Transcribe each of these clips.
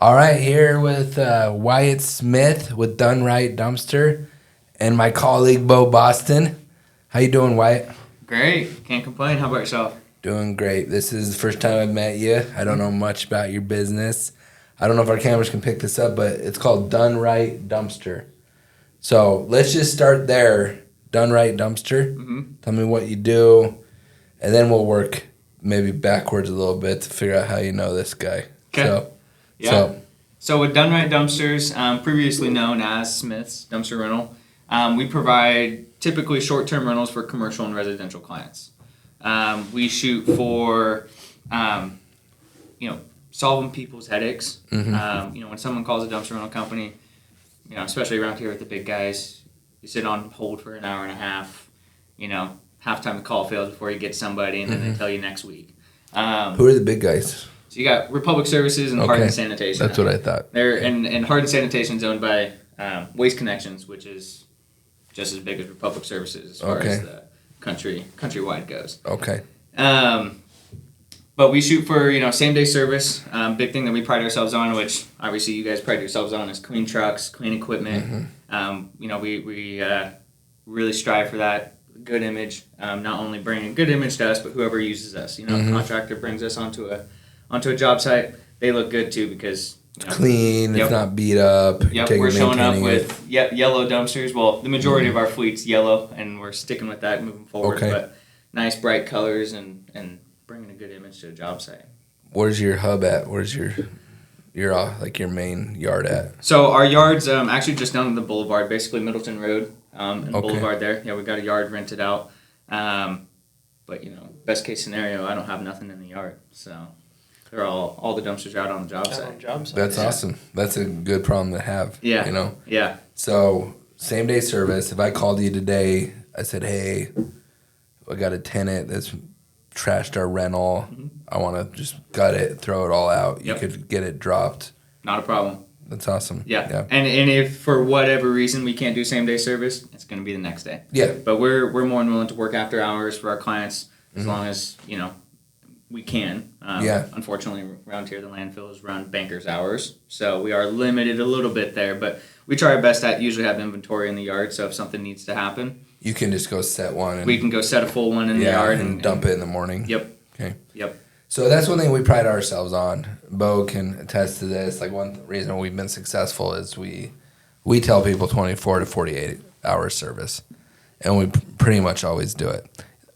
All right, here with Wyatt Smith with Done Right Dumpster and my colleague Bo Boston. How you doing, Wyatt? Great. Can't complain. How about yourself? Doing great. This is the first time I've met you. I don't know much about your business. I don't know if our cameras can pick this up, but it's called Done Right Dumpster. So let's just start there. Done Right Dumpster. Mm-hmm. Tell me what you do, and then we'll work maybe backwards a little bit to figure out how you know this guy. Okay. So with Done Right Dumpsters, previously known as Smith's Dumpster Rental, we provide typically short-term rentals for commercial and residential clients. We shoot for, solving people's headaches. Mm-hmm. When someone calls a dumpster rental company, especially around here with the big guys, you sit on hold for an hour and a half. Half time the call fails before you get somebody, and then they tell you next week. Who are the big guys? So you got Republic Services and Hardin Sanitation. That's what I thought. And Hardin Sanitation is owned by Waste Connections, which is just as big as Republic Services as far as the countrywide goes. Okay. But we shoot for same day service. Big thing that we pride ourselves on, which obviously you guys pride yourselves on, is clean trucks, clean equipment. Mm-hmm. We really strive for that good image. Not only bringing a good image to us, but whoever uses us. If a contractor brings us onto a job site, they look good too because it's clean. It's not beat up. We're showing up with yellow dumpsters. Well, the majority of our fleet's yellow, and we're sticking with that moving forward. Okay. But nice bright colors and bringing a good image to a job site. Where's your hub at? Where's your main yard at? So our yard's actually just down on the boulevard, basically Middleton Road and Boulevard there. Yeah, we got a yard rented out. But best case scenario, I don't have nothing in the yard, so. They're all the dumpsters are out on the job site. That's awesome. That's a good problem to have. Yeah. Yeah. So same day service. If I called you today, I said, "Hey, I got a tenant that's trashed our rental. Mm-hmm. I want to just gut it, throw it all out. You could get it dropped." Not a problem. That's awesome. Yeah. And if for whatever reason we can't do same day service, it's going to be the next day. Yeah. But we're more than willing to work after hours for our clients as long as we can. Unfortunately, around here, the landfill is run banker's hours, so we are limited a little bit there. But we try our best to usually have inventory in the yard, so if something needs to happen, you can just go set one. We can go set a full one in the yard and dump it in the morning. Yep. Okay. Yep. So that's one thing we pride ourselves on. Bo can attest to this. Like one reason we've been successful is we tell people 24 to 48 hour service, and we pretty much always do it.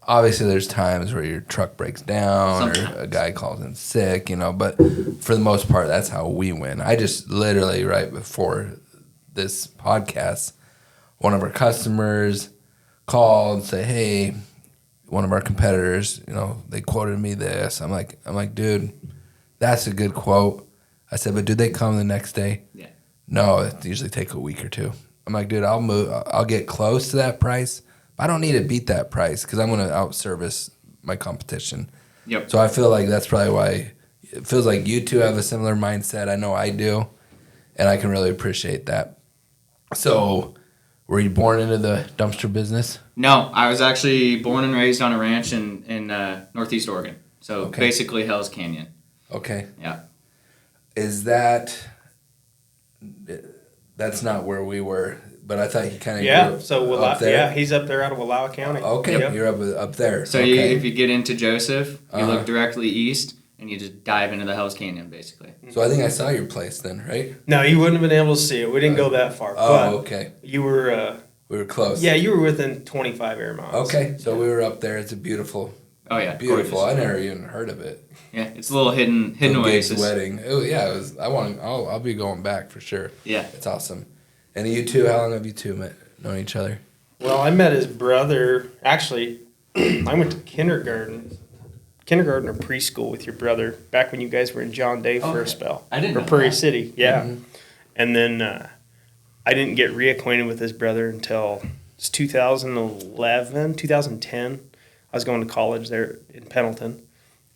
Obviously, there's times where your truck breaks down or a guy calls in sick, but for the most part, that's how we win. I just literally, right before this podcast, one of our customers called and said, "Hey, one of our competitors, they quoted me this." I'm like, "Dude, that's a good quote." I said, "But do they come the next day?" Yeah. No, it usually take a week or two. I'm like, "Dude, I'll get close to that price. I don't need to beat that price because I'm going to outservice my competition." Yep. So I feel like that's probably why it feels like you two have a similar mindset. I know I do, and I can really appreciate that. So were you born into the dumpster business? No, I was actually born and raised on a ranch in Northeast Oregon. So basically Hell's Canyon. Okay. Yeah. Is that's not where we were. But I thought you kind of grew up there. Yeah, he's up there out of Wallowa County. Okay, yep. You're up there. So if you get into Joseph, you look directly east, and you just dive into the Hell's Canyon, basically. So I think I saw your place then, right? No, you wouldn't have been able to see it. We didn't go that far. Okay. You were... we were close. Yeah, you were within 25 air miles. Okay, so we were up there. It's a beautiful... Oh, yeah. Beautiful. Gorgeous. I never even heard of it. Yeah, it's a little hidden oasis. Wedding. Oh, yeah. I'll be going back for sure. Yeah. It's awesome. And you two, how long have you two known each other? Well, I met his brother. Actually, I went to kindergarten or preschool with your brother back when you guys were in John Day for a spell. I didn't know Prairie that. City, yeah. Mm-hmm. And then I didn't get reacquainted with his brother until 2010. I was going to college there in Pendleton,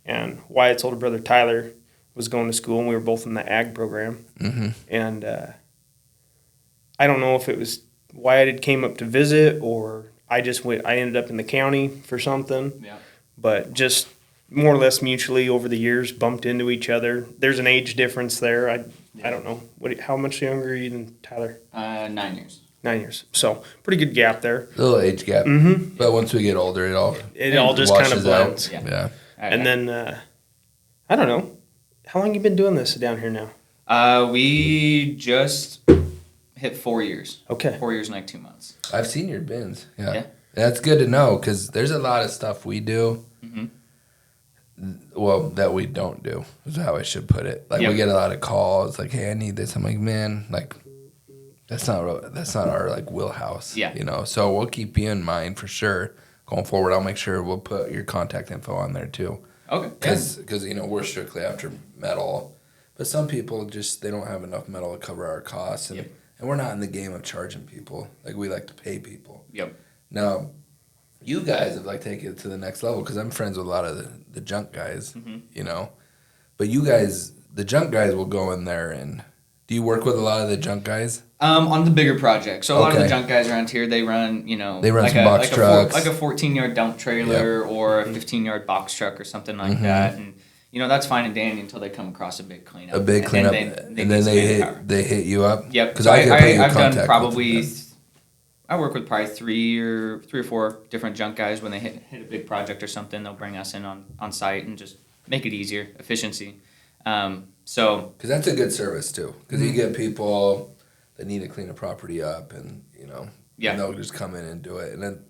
and Wyatt's older brother Tyler was going to school, and we were both in the ag program. Mm-hmm. And I don't know if it was Wyatt had came up to visit or I ended up in the county for something. Yeah. But just more or less mutually over the years bumped into each other. There's an age difference there. I don't know how much younger are you than Tyler? 9 years. 9 years. So pretty good gap there. A little age gap. Mm-hmm. But once we get older, it all just kind of washes out. blends. Yeah. And then I don't know. How long you been doing this down here now? We just hit 4 years. Okay. 4 years and like 2 months. I've seen your bins. Yeah. Yeah. That's good to know because there's a lot of stuff we do. Mm-hmm. Well, that we don't do is how I should put it. Like Yep. we get a lot of calls, like, "Hey, I need this." I'm like, "Man, like, that's not our like wheelhouse." Yeah. You know. So we'll keep you in mind for sure going forward. I'll make sure we'll put your contact info on there too, Okay. because you know we're strictly after metal, but some people just they don't have enough metal to cover our costs, and Yep. and we're not in the game of charging people. Like we like to pay people. Yep. Now, you guys have like taken it to the next level because I'm friends with a lot of the junk guys, you know. But you guys, the junk guys will go in there and do you work with a lot of the junk guys? On the bigger projects. So a lot of the Okay. junk guys around here, they run, They run like some box trucks. like a 14-yard dump trailer or a 15-yard box truck or something like that. And, that's fine and dandy until they come across a big cleanup. A big cleanup, And and then need some manpower. they hit you up. Yep. Because So I can put you in I've contact done with probably, them. I work with probably three or four different junk guys. When they hit a big project or something, they'll bring us in on site and just make it easier, efficiency. So Because that's a good service too. Because you get people that need to clean a property up, and Yeah. and they'll just come in and do it. And then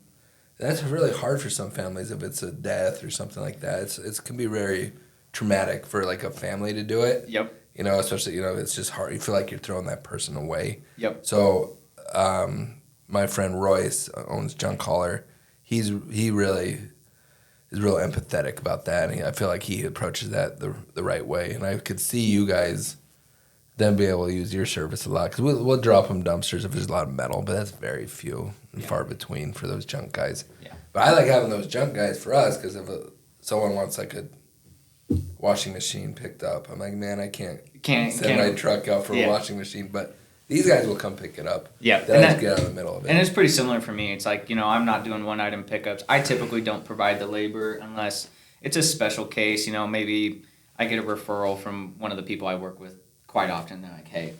that's really hard for some families if it's a death or something like that. It can be very traumatic for like a family to do it. Yep. Especially it's just hard. You feel like you're throwing that person away. Yep. So, my friend Royce owns Junk Hauler. He really is real empathetic about that, and I feel like he approaches that the right way. And I could see you guys then be able to use your service a lot because we'll drop them dumpsters if there's a lot of metal, but that's very few and far between for those junk guys. Yeah. But I like having those junk guys for us because if someone wants like a washing machine picked up, I'm like, man, I can't send my truck out for a washing machine, but these guys will come pick it up. Yeah. Then I just get out of the middle of it. And it's pretty similar for me. It's like, I'm not doing one item pickups. I typically don't provide the labor unless it's a special case. Maybe I get a referral from one of the people I work with quite often. They're like, hey,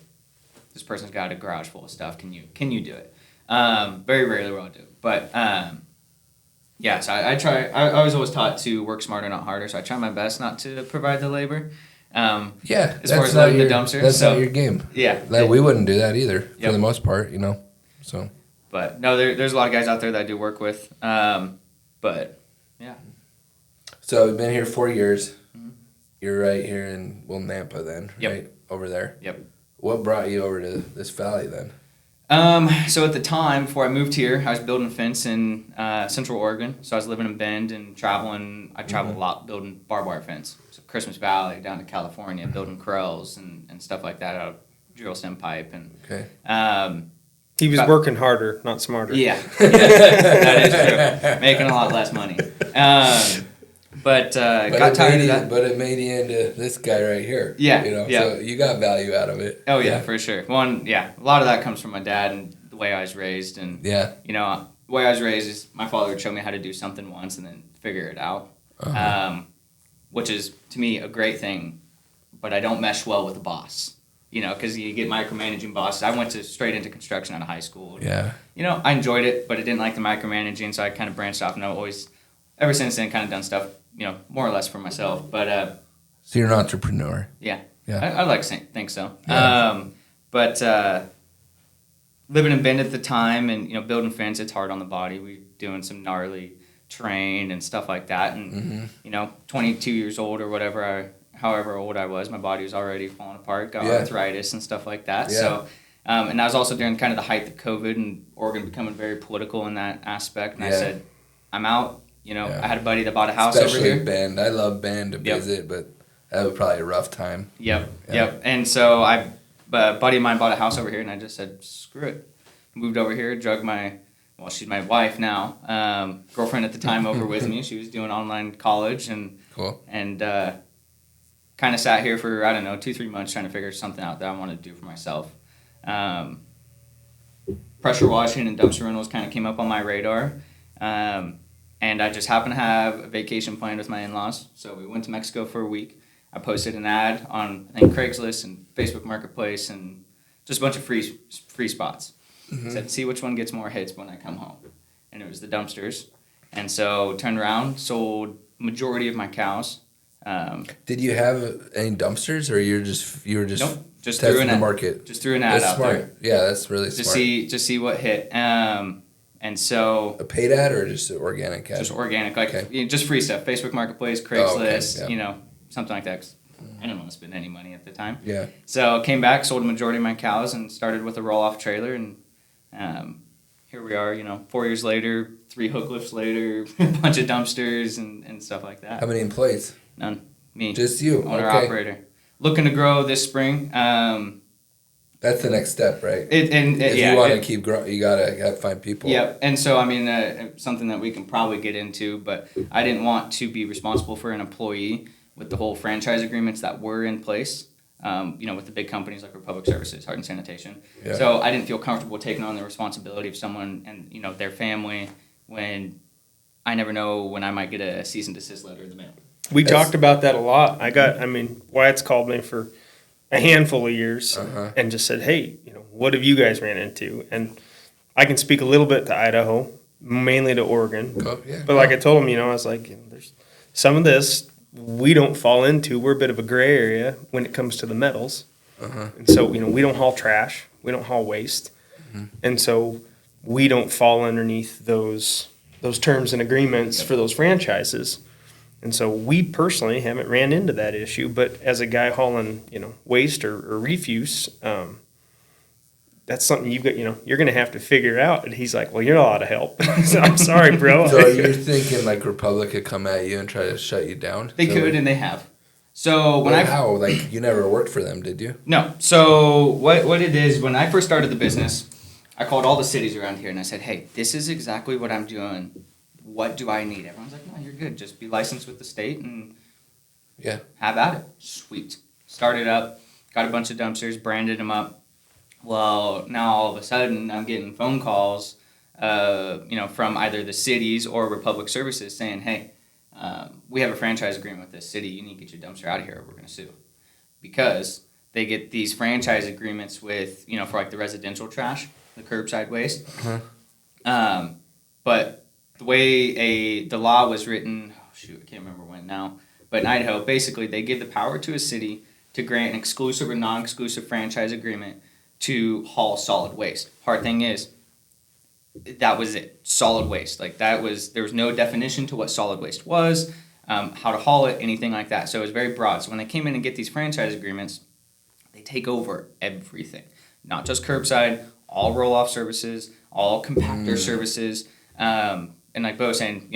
this person's got a garage full of stuff. Can you do it? Very rarely will I do it. But, so I try. I was always taught to work smarter, not harder. So I try my best not to provide the labor. As far as loading the dumpster. That's not your game. Yeah. We wouldn't do that either for Yep. the most part, so. But no, there's a lot of guys out there that I do work with. But yeah. So we've been here 4 years. Mm-hmm. You're right here in Nampa then, Yep. right? Over there. Yep. What brought you over to this valley then? So at the time, before I moved here, I was building a fence in Central Oregon. So I was living in Bend and traveling. I traveled a lot building barbed wire fence. So Christmas Valley down to California, building corrals and stuff like that out of drill stem pipe. And Okay. He was working harder, not smarter. Yeah, that is true. Making a lot less money. But got tired of that. But it made you into this guy right here. Yeah, So you got value out of it. Oh yeah, for sure. A lot of that comes from my dad and the way I was raised, and Yeah. the way I was raised is my father would show me how to do something once and then figure it out, which is to me a great thing. But I don't mesh well with a boss, because you get micromanaging bosses. I went straight into construction out of high school. Yeah. I enjoyed it, but I didn't like the micromanaging, so I kind of branched off, and I've always, ever since then, kind of done stuff, more or less for myself. But So you're an entrepreneur. yeah. Yeah. I like to think so. Yeah. But living in Bend at the time and, building fence, it's hard on the body. We doing some gnarly terrain and stuff like that. And, 22 years old or whatever, however old I was, my body was already falling apart, got arthritis and stuff like that. Yeah. So, and I was also during kind of the height of COVID and Oregon becoming very political in that aspect. And I said, I'm out. I had a buddy that bought a house Especially over here. Bend. I love Bend to visit, but that was probably a rough time. Yep. Yeah. And so a buddy of mine bought a house over here, and I just said, screw it. Moved over here, drug she's my wife now, girlfriend at the time over with me. She was doing online college and Cool. And kind of sat here for, 2-3 months trying to figure something out that I wanted to do for myself. Pressure washing and dumpster rentals kind of came up on my radar. And I just happened to have a vacation planned with my in-laws. So we went to Mexico for a week. I posted an ad on, I think, Craigslist and Facebook Marketplace and just a bunch of free spots. Said, see which one gets more hits when I come home. And it was the dumpsters. And so turned around, sold majority of my cows. Did you have any dumpsters, or you were just Nope, just testing threw an the ad. market? Just threw an ad That's out smart. there. Yeah, that's really to smart. see what hit. And so A paid ad or just an organic ad? just organic, like Okay. just free stuff. Facebook Marketplace, Oh, okay, Craigslist, yeah. Something like that. 'Cause I didn't want to spend any money at the time. Yeah. So came back, sold a majority of my cows, and started with a roll-off trailer. And here we are, 4 years later, 3 hook lifts later, a bunch of dumpsters and stuff like that. How many employees? None. Me. Just you. Owner Okay. operator. Looking to grow this spring. That's the next step, right? If You want to keep growing, you gotta find people. Yep. And so, something that we can probably get into, but I didn't want to be responsible for an employee with the whole franchise agreements that were in place, with the big companies like Republic Services, Hardin Sanitation. Yeah. So I didn't feel comfortable taking on the responsibility of someone and, their family when I never know when I might get a cease and desist letter in the mail. We talked about that a lot. Wyatt's called me for a handful of years and just said, hey, what have you guys ran into? And I can speak a little bit to Idaho, mainly to Oregon. Yeah. But like I told him, I was like, there's some of this we don't fall into. We're a bit of a gray area when it comes to the metals. And so, we don't haul trash. We don't haul waste. And so we don't fall underneath those terms and agreements for those franchises. And so we personally haven't ran into that issue, but as a guy hauling, waste or refuse, that's something you're going to have to figure out. And he's like, well, you're not allowed to help. So I'm sorry, bro. So you're thinking like Republic could come at you and try to shut you down? They could, and they have. So how? Like, you never worked for them, did you? No. So what it is, when I first started the business, I called all the cities around here and I said, hey, this is exactly what I'm doing. What do I need? Everyone's like, no, you're good. Just be licensed with the state and have at it. Sweet. Started up, got a bunch of dumpsters, branded them up. Well, now all of a sudden I'm getting phone calls, from either the cities or Republic Services saying, hey, we have a franchise agreement with this city. You need to get your dumpster out of here or we're going to sue. Because they get these franchise agreements with, for like the residential trash, the curbside waste. But the way the law was written, I can't remember when now, but in Idaho, basically they give the power to a city to grant an exclusive or non-exclusive franchise agreement to haul solid waste. Hard thing is, that was it, solid waste. Like there was no definition to what solid waste was, how to haul it, anything like that. So it was very broad. So when they came in and get these franchise agreements, they take over everything, not just curbside, all roll-off services, all compactor services. And like Bo was saying,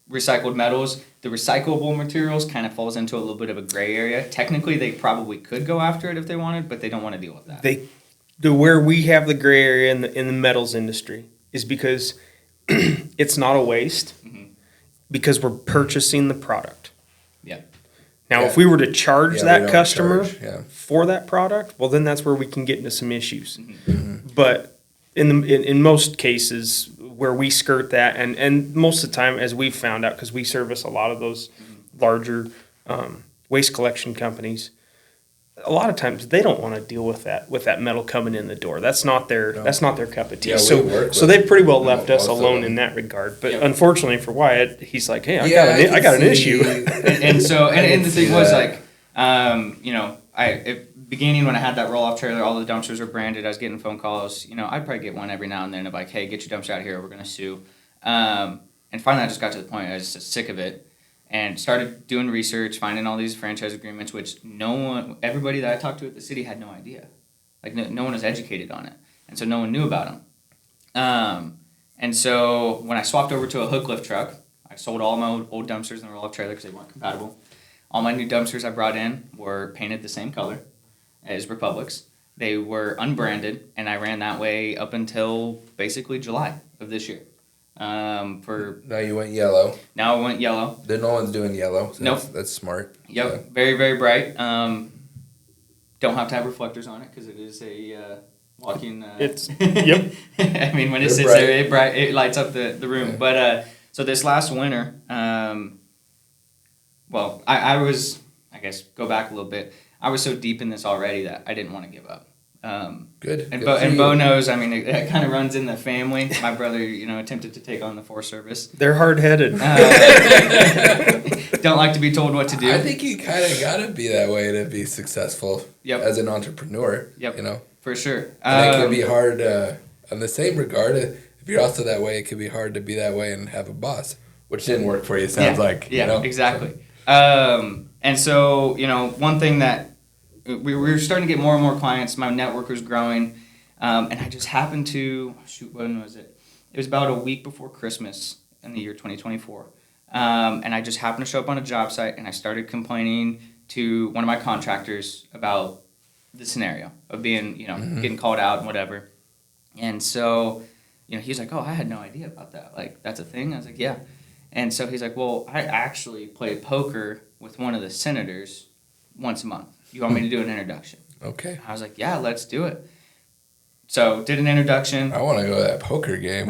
recycled metals, the recyclable materials kind of falls into a little bit of a gray area. Technically, they probably could go after it if they wanted, but they don't want to deal with that. Where we have the gray area in the metals industry is because it's not a waste, because we're purchasing the product. Yeah. Now, if we were to charge that customer for that product, well, then that's where we can get into some issues. But in most cases where we skirt that, and most of the time, as we've found out, because we service a lot of those larger waste collection companies, a lot of times they don't want to deal with that metal coming in the door. That's not their cup of tea. Yeah, so they've pretty well left us most of alone them. in that regard. But Yep. Unfortunately for Wyatt, he's like, hey, I I got an can issue. see- and the see thing was that. beginning when I had that roll-off trailer, all the dumpsters were branded. I was getting phone calls. I'd probably get one every now and then of like, hey, get your dumpster out here. We're going to sue. And finally I just got to the point I was just sick of it and started doing research, finding all these franchise agreements, which everybody that I talked to at the city had no idea. Like no one was educated on it. And so no one knew about them. And so when I swapped over to a hook lift truck, I sold all my old dumpsters in the roll-off trailer because they weren't compatible. All my new dumpsters I brought in were painted the same color as Republic's. They were unbranded, and I ran that way up until basically July of this year. Now you went yellow. Now I went yellow. Then no one's doing yellow. So Nope. That's smart. Yep, Yeah. very, very bright. Don't have to have reflectors on it because it is a walk-in. It's- yep. I mean, when it They're sits bright. there, it lights up the room. Yeah. But So this last winter, well, I was, I guess, go back a little bit. I was so deep in this already that I didn't want to give up. Good. And Good Bo knows. I mean, it kind of runs in the family. My brother, attempted to take on the Forest Service. They're hard-headed. Don't like to be told what to do. I think you kind of got to be that way to be successful as an entrepreneur. Yep. For sure. And it can be hard in the same regard. If you're also that way, it can be hard to be that way and have a boss, which didn't work for you, it sounds like. Yeah, exactly. And so, one thing that we were starting to get more and more clients. My network was growing. And I just happened to, when was it? It was about a week before Christmas in the year 2024. And I just happened to show up on a job site, and I started complaining to one of my contractors about the scenario of being, getting called out and whatever. And so, he's like, oh, I had no idea about that. Like, that's a thing? I was like, yeah. And so he's like, well, I actually play poker with one of the senators once a month. You want me to do an introduction? Okay. I was like, yeah, let's do it. So did an introduction. I want to go to that poker game.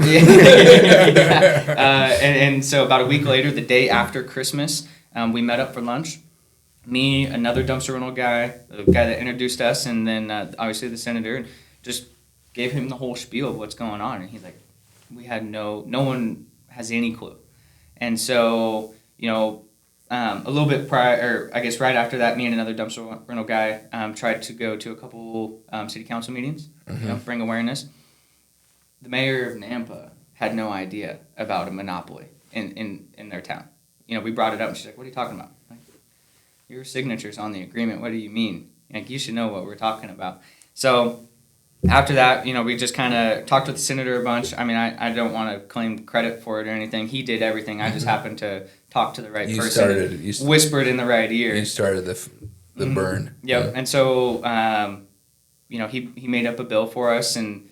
And so about a week later, the day after Christmas, we met up for lunch. Me, another dumpster rental guy, the guy that introduced us, and then obviously the senator, and just gave him the whole spiel of what's going on. And he's like, we had no one has any clue. And so, a little bit prior, or I guess right after that, me and another dumpster rental guy tried to go to a couple city council meetings, bring awareness. The mayor of Nampa had no idea about a monopoly in their town. We brought it up, and she's like, what are you talking about? I'm like, your signature's on the agreement. What do you mean? Like, you should know what we're talking about. So after that, we just kind of talked with the senator a bunch. I mean, I don't want to claim credit for it or anything. He did everything. I just happened to talk to the right person. Whispered in the right ear. You started the burn. Yep. Yeah. And so, he made up a bill for us, and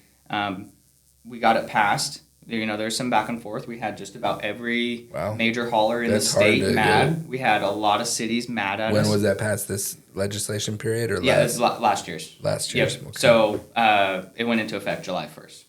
we got it passed. There's some back and forth. We had just about every major hauler in the state mad. We had a lot of cities mad at us. When was that passed? This legislation period? Or yeah, this last year's. Last year's. Yep. Okay. So it went into effect July 1st.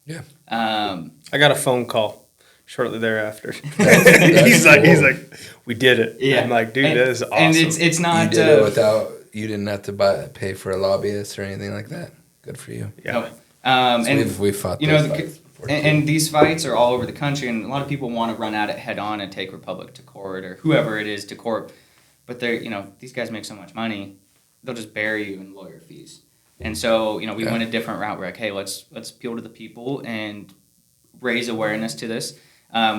Yeah. I got a phone call shortly thereafter. He's like, we did it. Yeah. I'm like, dude, that is awesome. And it's not. You did it without. You didn't have to pay for a lobbyist or anything like that. Good for you. Yeah. Nope. So and we've fought those fights. And these fights are all over the country, and a lot of people want to run at it head on and take Republic to court or whoever it is to court. But they're, these guys make so much money, they'll just bury you in lawyer fees. And so, we went a different route. We're like, hey, let's appeal to the people and raise awareness to this.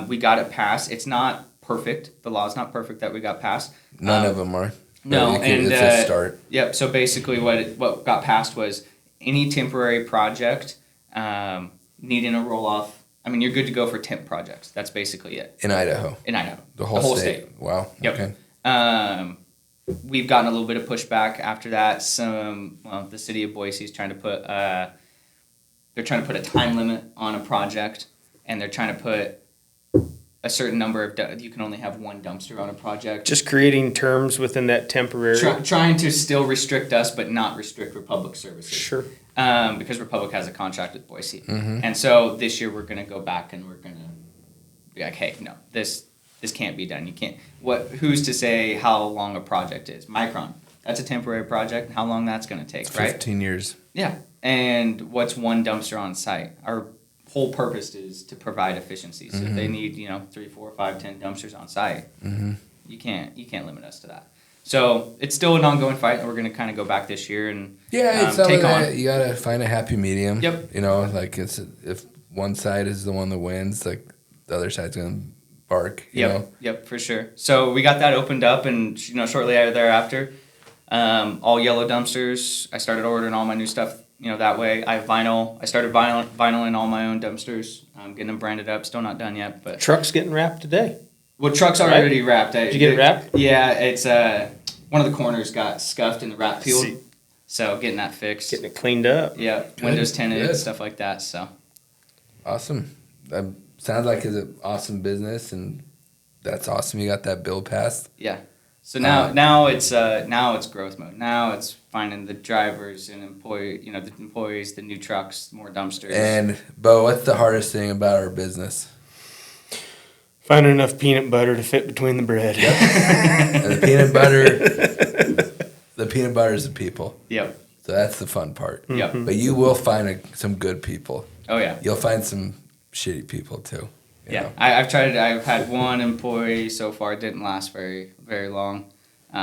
We got it passed. It's not perfect. The law is not perfect that we got passed. None of them are. No, and it's a start. Yep. So basically, what got passed was any temporary project needing a roll off. I mean, you're good to go for temp projects. That's basically it. In Idaho. The whole state. Wow. Yep. Okay. We've gotten a little bit of pushback after that. The city of Boise is trying to put they're trying to put a time limit on a project, and they're trying to put a certain number of you can only have one dumpster on a project. Just creating terms within that temporary. Trying to still restrict us, but not restrict Republic services. Sure. Because Republic has a contract with Boise, and so this year we're going to go back and we're going to be like, hey, no, this can't be done. You can't. Who's to say how long a project is? Micron. That's a temporary project. How long that's going to take? 15 years. Yeah. And what's one dumpster on site? Our whole purpose is to provide efficiency. So if they need 3, 4, 5, 10 dumpsters on site, you can't limit us to that. So it's still an ongoing fight, and we're going to kind of go back this year and it's take on. You got to find a happy medium. Yep. Like if one side is the one that wins, like the other side's going to bark. You know? Yep, for sure. So we got that opened up, and shortly thereafter, all yellow dumpsters. I started ordering all my new stuff. That way. I have vinyl. I started vinyl in all my own dumpsters. I'm getting them branded up. Still not done yet, but truck's getting wrapped today. Well, truck's already wrapped. Did you get it wrapped? Yeah, it's one of the corners got scuffed and the wrap peeled. So getting that fixed. Getting it cleaned up. Yeah, windows tinted, stuff like that. So awesome. That sounds like it's an awesome business, and that's awesome. You got that bill passed. Yeah. So now it's growth mode. Now it's finding the drivers and the employees, the new trucks, more dumpsters. And Bo, what's the hardest thing about our business? Finding enough peanut butter to fit between the bread. And the peanut butter is the people. Yep. So that's the fun part. Yep. But you will find some good people. Oh yeah. You'll find some shitty people too. you Yeah, know? I've had one employee so far. It didn't last very long, but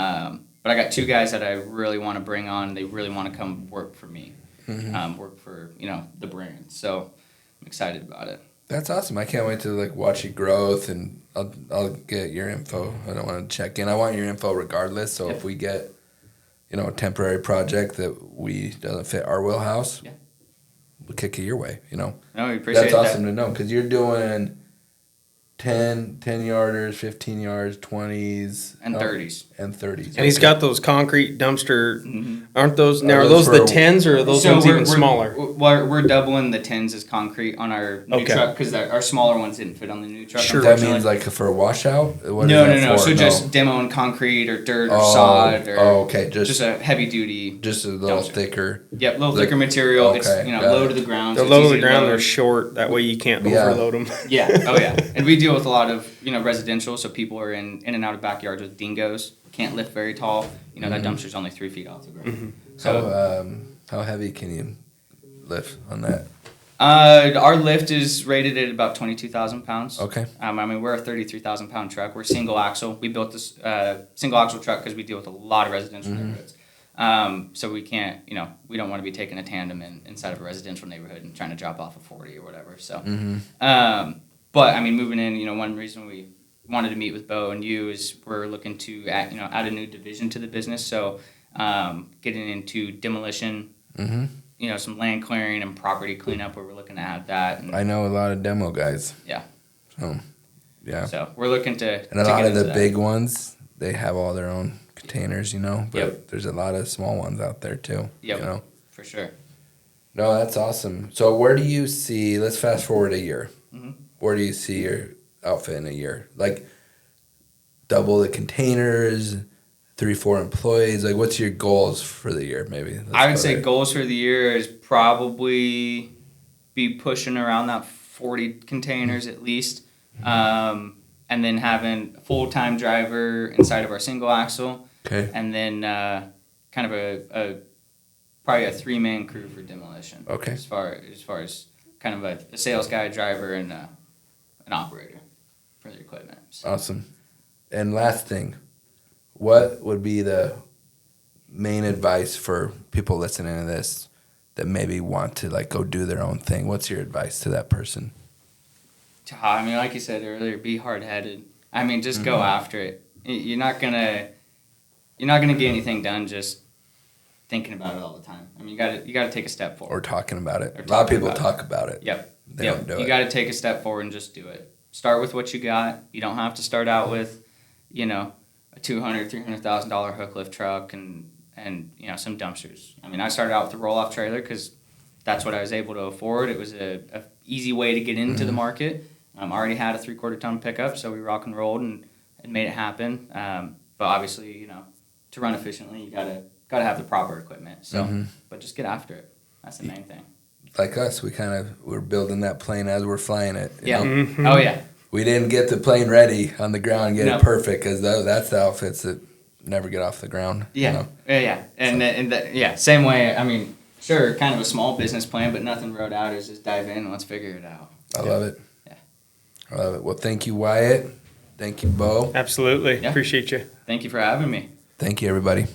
I got two guys that I really want to bring on. They really want to come work for me, work for the brand. So I'm excited about it. That's awesome. I can't wait to watch your growth, and I'll get your info. I don't want to check in. I want your info regardless. So if we get a temporary project that doesn't fit our wheelhouse, we'll kick it your way. No, we appreciate That's awesome to know, because you're doing 10 yarders, 15 yards, 20s, and 30s. and 30s. And he's got those concrete dumpster. Aren't those now? Are Are those those the for- 10s or are those ones even smaller? We're doubling the 10s as concrete on our new Okay. truck because our smaller ones didn't fit on the new truck. Sure. That unfortunately. means for a washout? What is No. that for? So just demoing concrete or dirt or sod or okay. just a heavy duty. Just a little dumpster. thicker. Yep, a little thicker material. Okay, It's got low it. to the ground. They're so it's low to easy the ground. load. They're short. That way you can't Yeah. overload them. Yeah. Oh yeah. And we deal with a lot of residential, so people are in and out of backyards with dingoes. Can't lift very tall. That dumpster's only 3 feet off the ground. So How heavy can you lift on that? our lift is rated at about 22,000 pounds. Okay. We're a 33,000 pound truck. We're single axle. We built this single axle truck because we deal with a lot of residential neighborhoods. So we can't, we don't want to be taking a tandem inside of a residential neighborhood and trying to drop off a 40 or whatever. So, but moving in, one reason we wanted to meet with Bo and you is we're looking to add a new division to the business. So, getting into demolition, some land clearing and property cleanup, where we're looking to add that. And, I know a lot of demo guys. Yeah. So, yeah. So we're looking to. And a to lot get of the into that. big ones, they have all their own containers, But Yep. there's a lot of small ones out there too. Yep. For sure. No, that's awesome. So where do you see? Let's fast forward a year. Where do you see your outfit in a year? Double the containers, 3-4 employees. What's your goals for the year? Maybe I would say goals for the year is probably be pushing around that 40 containers at least, and then having a full-time driver inside of our single axle, Okay. and then kind of a probably a 3-man crew for demolition. Okay. As far as kind of a sales guy, driver, and an operator for the equipment. So. Awesome. And last thing, what would be the main advice for people listening to this that maybe want to go do their own thing? What's your advice to that person? Like you said earlier, be hard-headed. Just go after it. You're not gonna get anything done just thinking about it all the time. You gotta take a step forward. Or talking about it. Or A lot of talking people about it. talk about it. Yep. They don't do it. You gotta take a step forward and just do it. Start with what you got. You don't have to start out with, a $200,000, $300,000 hook lift truck and some dumpsters. I started out with a roll-off trailer because that's what I was able to afford. It was a easy way to get into the market. I already had a 3/4 ton pickup, so we rock and rolled and made it happen. But obviously, to run efficiently, you gotta have the proper equipment. So, but just get after it. That's the main thing. Like us, we're building that plane as we're flying it. you Yeah. know? Oh yeah. We didn't get the plane ready on the ground, get No. it perfect, because that's the outfits that never get off the ground. Yeah. Yeah. And same way. Sure, kind of a small business plan, but nothing wrote out. Is just dive in and let's figure it out. I love it. Yeah. I love it. Well, thank you, Wyatt. Thank you, Bo. Absolutely. Yeah. Appreciate you. Thank you for having me. Thank you, everybody.